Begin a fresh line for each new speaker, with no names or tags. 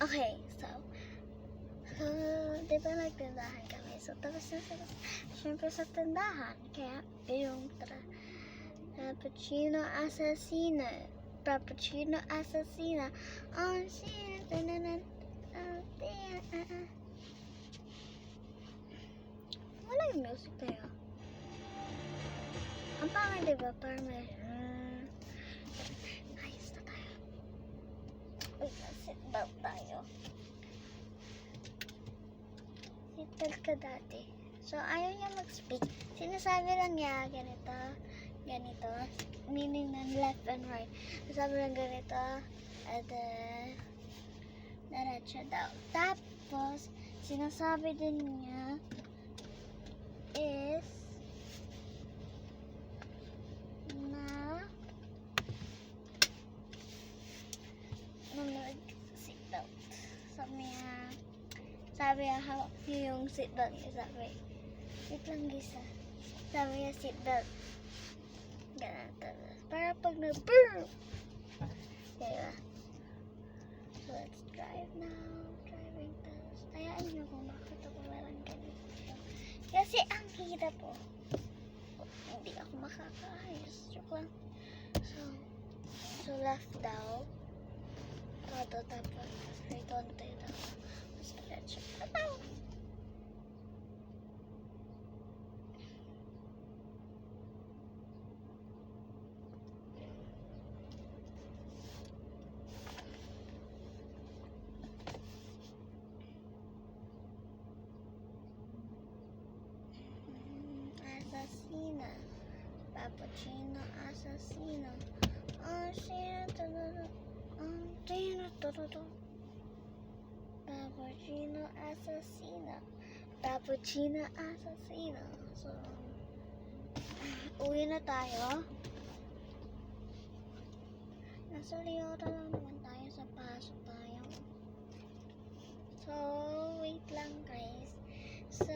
Okay, so, di ba nagtindahan kami? So, tapos na sila, syempre sa tindahan. Kaya, yung Frappuccino Assassino. Frappuccino Assassino. Oh, shit. Wala yung music tayo. Ang pangit, diba? Parang may... ayos na tayo. Uy, seatbelt tayo. Seatbelt ka dati. So, ayaw niya mag-speak. Sinasabi lang niya, ganito. Meaning ng left and right. Sinasabi lang ganito. At, diretso daw. Tapos, sinasabi din niya is na nanood seatbelt. Sabi niya, hawak niyo yung seatbelt niya. Wait lang gisa. Sabi niya seatbelt. Ganun. Para pag na-burp. Diba? So, let's drive now. Driving test. Tayaan niyo kung bakit ako meron ganito. Kasi ang hirap po. Hindi ako makakaayos. Joke lang. So left daw. Todo tapos horizonte daw. Stretch. Ataw! Assassina. Frappuccino Assassino. Oh, shit. Frappuccino Assassino. Frappuccino Assassino. So, uwi na tayo. Nasa Leota lang naman tayo sa pasok tayo. So, wait lang guys. So,